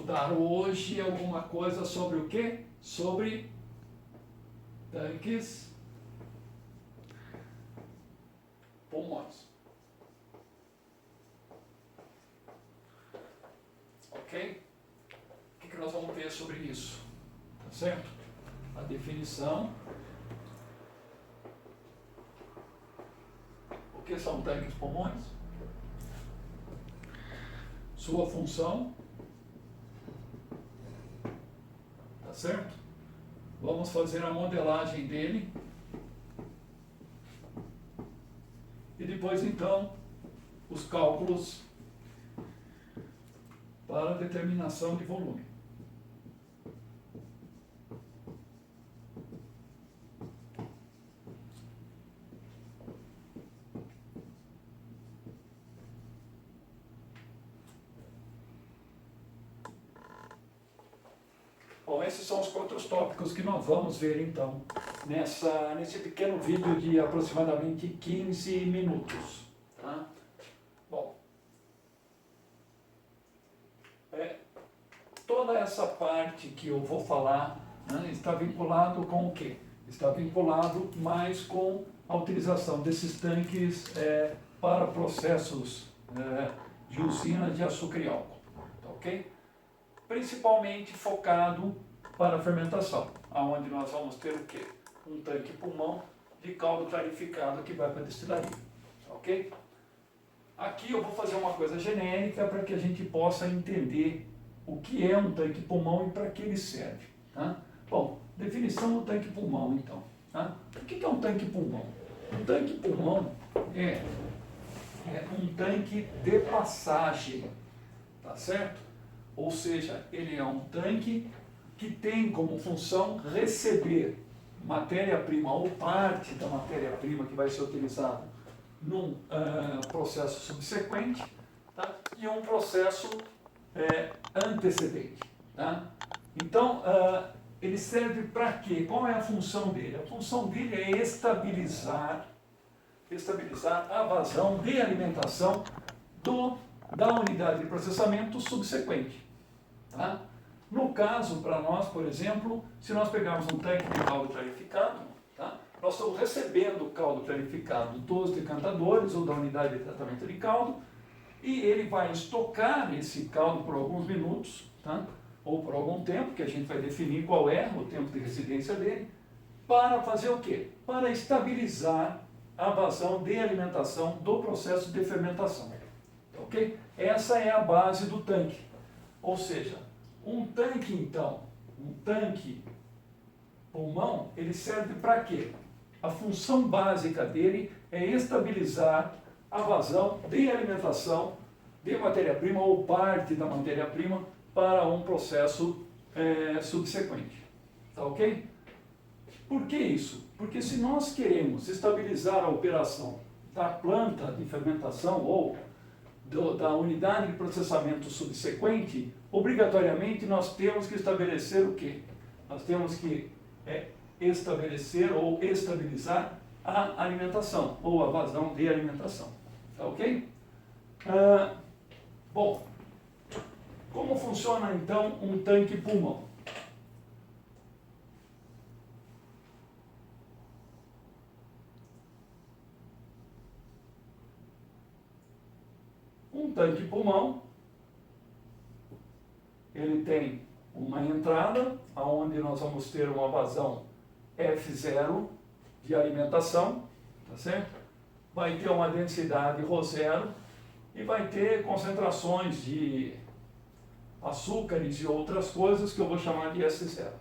estudar hoje alguma coisa sobre o quê? Sobre tanques pulmões. Ok? O que nós vamos ver sobre isso? Tá certo? A definição. O que são tanques pulmões? Sua função. Tá certo? Vamos fazer a modelagem dele. E depois, então, os cálculos para a determinação de volume. Bom, esses são os 4 tópicos que nós vamos ver, então, nesse pequeno vídeo de aproximadamente 15 minutos. Tá? Bom, toda essa parte que eu vou falar, né, está vinculado com o quê? Está vinculado mais com a utilização desses tanques para processos de usina de açúcar e álcool. Tá, ok? Principalmente focado para a fermentação, onde nós vamos ter o quê? Um tanque pulmão de caldo clarificado que vai para a destilaria. Ok? Aqui eu vou fazer uma coisa genérica para que a gente possa entender o que é um tanque pulmão e para que ele serve. Tá? Bom, definição do tanque pulmão, então. Tá? O que é um tanque pulmão? Um tanque pulmão é um tanque de passagem, tá certo? Ou seja, ele é um tanque que tem como função receber matéria-prima ou parte da matéria-prima que vai ser utilizada num processo subsequente, tá? E um processo antecedente. Tá? Então, ele serve para quê? Qual é a função dele? A função dele é estabilizar a vazão de alimentação da unidade de processamento subsequente. Tá? No caso, para nós, por exemplo, se nós pegarmos um tanque de caldo clarificado, tá? Nós estamos recebendo o caldo clarificado dos decantadores ou da unidade de tratamento de caldo, e ele vai estocar esse caldo por alguns minutos, tá? Ou por algum tempo, que a gente vai definir qual é o tempo de residência dele, para fazer o quê? Para estabilizar a vazão de alimentação do processo de fermentação. Ok? Essa é a base do tanque. Ou seja, um tanque, então, um tanque pulmão, ele serve para quê? A função básica dele é estabilizar a vazão de alimentação de matéria-prima ou parte da matéria-prima para um processo subsequente. Tá ok? Por que isso? Porque se nós queremos estabilizar a operação da planta de fermentação ou da unidade de processamento subsequente, obrigatoriamente nós temos que estabelecer o quê? Nós temos que estabelecer ou estabilizar a alimentação, ou a vazão de alimentação. Tá ok? Bom, como funciona então um tanque pulmão? Um tanque pulmão, ele tem uma entrada, onde nós vamos ter uma vazão F0 de alimentação, tá certo? Vai ter uma densidade ρ0 e vai ter concentrações de açúcares e outras coisas que eu vou chamar de S0.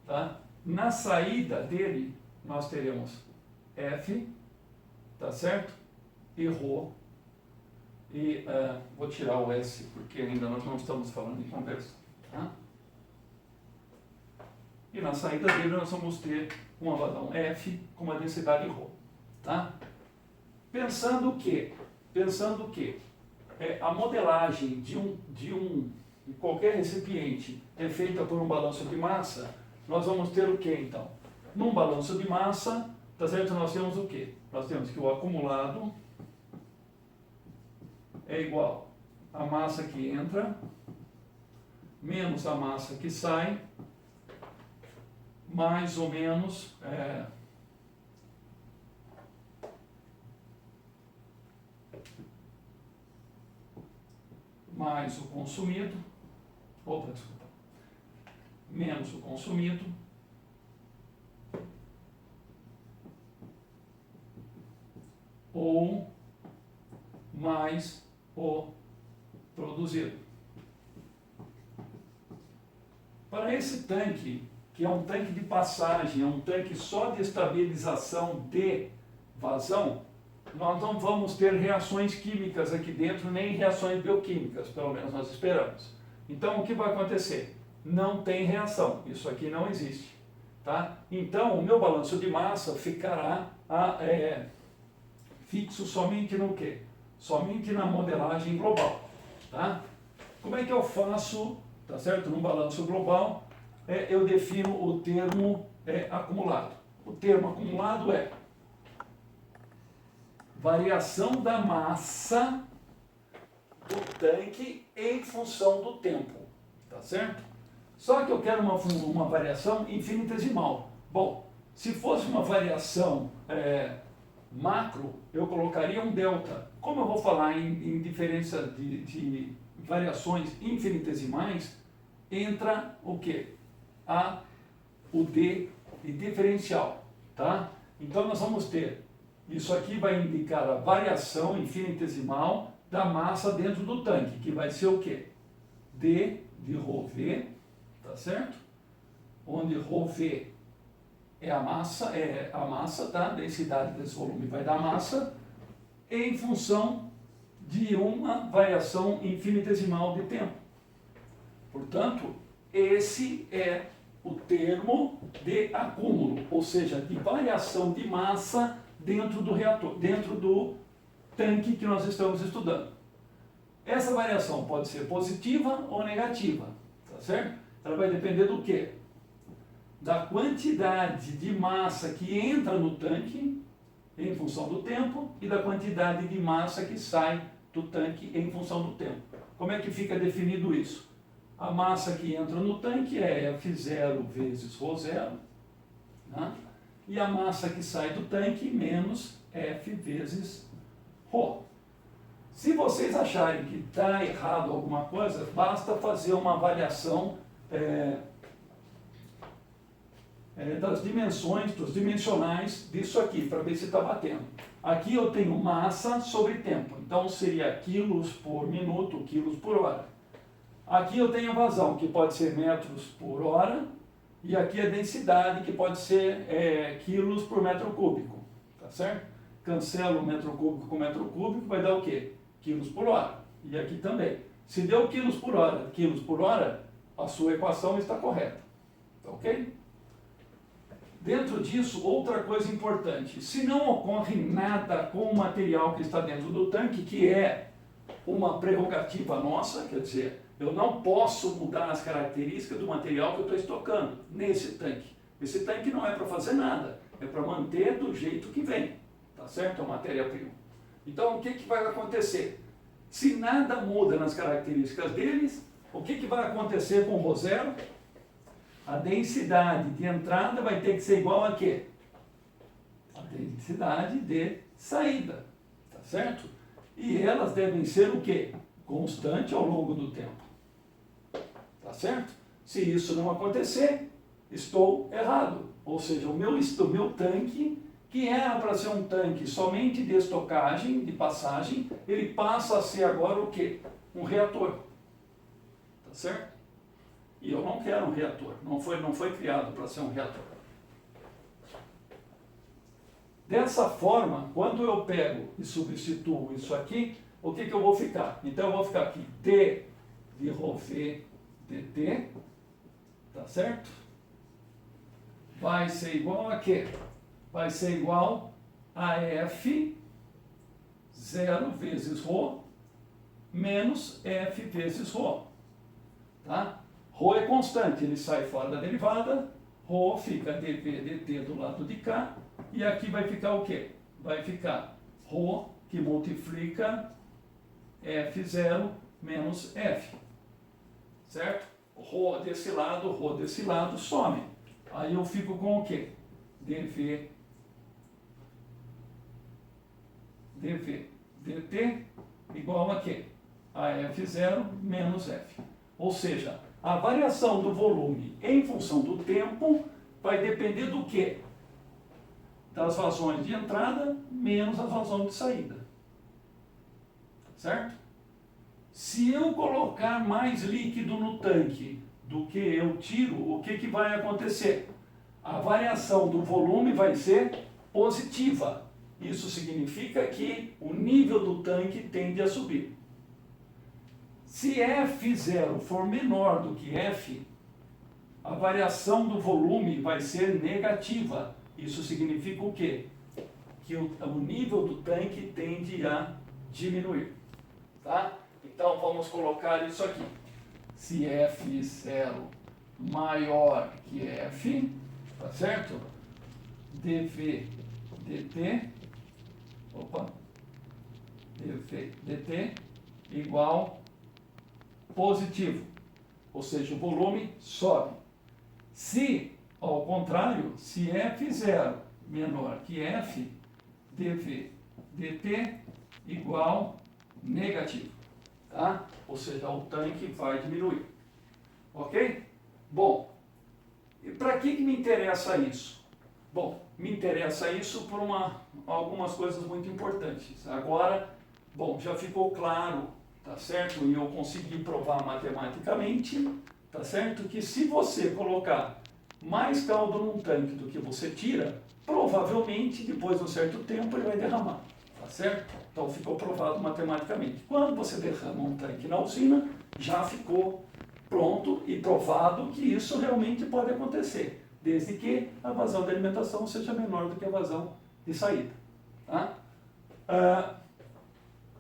Tá? Na saída dele, nós teremos F, tá certo? E ρ. E vou tirar o S, porque ainda nós não estamos falando em conversa. Tá? E na saída dele nós vamos ter uma vazão F com uma densidade ρ. Tá? Pensando que a modelagem de qualquer recipiente é feita por um balanço de massa, nós vamos ter o que então? Num balanço de massa, tá certo? Nós temos o que? Nós temos que o acumulado é igual à massa que entra menos a massa que sai, mais ou menos mais o consumido, menos o consumido, ou mais o produzido. Para esse tanque, que é um tanque de passagem, é um tanque só de estabilização de vazão, nós não vamos ter reações químicas aqui dentro, nem reações bioquímicas, pelo menos nós esperamos. Então, o que vai acontecer? Não tem reação, isso aqui não existe. Tá? Então, o meu balanço de massa ficará fixo somente no quê? Somente na modelagem global. Tá? Como é que eu faço, tá certo? No balanço global, eu defino o termo acumulado. O termo acumulado é variação da massa do tanque em função do tempo, tá certo? Só que eu quero uma variação infinitesimal. Bom, se fosse uma variação macro, eu colocaria um delta. Como eu vou falar em diferença de variações infinitesimais, entra o quê? O D de diferencial, tá? Então nós vamos ter, isso aqui vai indicar a variação infinitesimal da massa dentro do tanque, que vai ser o quê? D de ρV, tá certo? Onde ρV é a massa, tá? A densidade desse volume vai dar massa, em função de uma variação infinitesimal de tempo. Portanto, esse é o termo de acúmulo, ou seja, de variação de massa dentro do reator, dentro do tanque que nós estamos estudando. Essa variação pode ser positiva ou negativa, tá certo? Ela vai depender do quê? Da quantidade de massa que entra no tanque em função do tempo e da quantidade de massa que sai do tanque em função do tempo. Como é que fica definido isso? A massa que entra no tanque é F0 vezes ρ0, né? E a massa que sai do tanque menos F vezes ρ. Se vocês acharem que está errado alguma coisa, basta fazer uma avaliação das dimensões, dos dimensionais disso aqui, para ver se está batendo. Aqui eu tenho massa sobre tempo, então seria quilos por minuto, quilos por hora. Aqui eu tenho a vazão, que pode ser metros por hora, e aqui a densidade, que pode ser quilos por metro cúbico, tá certo? Cancelo metro cúbico com metro cúbico, vai dar o quê? Quilos por hora. E aqui também. Se deu quilos por hora, a sua equação está correta, tá ok? Dentro disso, outra coisa importante, se não ocorre nada com o material que está dentro do tanque, que é uma prerrogativa nossa, quer dizer, eu não posso mudar as características do material que eu estou estocando nesse tanque. Esse tanque não é para fazer nada, é para manter do jeito que vem, tá certo? A matéria-prima. Então, o que vai acontecer? Se nada muda nas características deles, o que vai acontecer com o ρ0? A densidade de entrada vai ter que ser igual a quê? A densidade de saída, tá certo? E elas devem ser o quê? Constante ao longo do tempo, tá certo? Se isso não acontecer, estou errado. Ou seja, o meu tanque, que era para ser um tanque somente de estocagem, de passagem, ele passa a ser agora o quê? Um reator, tá certo? E eu não quero um reator, não foi criado para ser um reator. Dessa forma, quando eu pego e substituo isso aqui, o que eu vou ficar? Então eu vou ficar aqui D de ρV dt, tá certo? Vai ser igual a quê? Vai ser igual a F 0 vezes ρ menos F vezes ρ, tá? Ρ é constante, ele sai fora da derivada, ρ fica dv dt do lado de cá, e aqui vai ficar o quê? Vai ficar ρ que multiplica F0 menos F, certo? Rho desse lado some. Aí eu fico com o quê? dV dt igual a quê? A F0 menos F. Ou seja, a variação do volume em função do tempo vai depender do quê? Das vazões de entrada menos as vazões de saída. Certo? Se eu colocar mais líquido no tanque do que eu tiro, o que vai acontecer? A variação do volume vai ser positiva. Isso significa que o nível do tanque tende a subir. Se F0 for menor do que F, a variação do volume vai ser negativa. Isso significa o quê? Que o nível do tanque tende a diminuir. Tá? Então vamos colocar isso aqui. Se F0 maior que F, tá certo? dV dt igual positivo, ou seja, o volume sobe. Se, ao contrário, se F0 menor que F, dV dt igual negativo, tá? Ou seja, o tanque vai diminuir. Ok? Bom, e para que me interessa isso? Bom, me interessa isso por algumas coisas muito importantes. Agora, bom, já ficou claro, tá certo? E eu consegui provar matematicamente, tá certo? Que se você colocar mais caldo num tanque do que você tira, provavelmente, depois de um certo tempo, ele vai derramar, tá certo? Então, ficou provado matematicamente. Quando você derrama um tanque na usina, já ficou pronto e provado que isso realmente pode acontecer, desde que a vazão de alimentação seja menor do que a vazão de saída. Tá?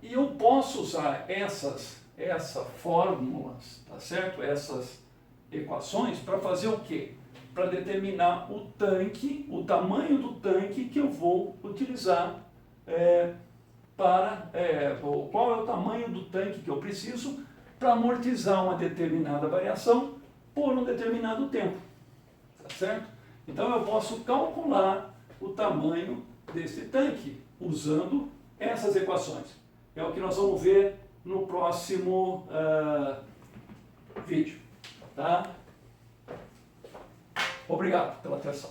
E eu posso usar essas fórmulas, tá certo? Essas equações para fazer o quê? Para determinar o tanque, o tamanho do tanque que eu vou utilizar qual é o tamanho do tanque que eu preciso para amortizar uma determinada variação por um determinado tempo. Tá certo? Então eu posso calcular o tamanho desse tanque usando essas equações. É o que nós vamos ver no próximo vídeo. Tá? Obrigado pela atenção.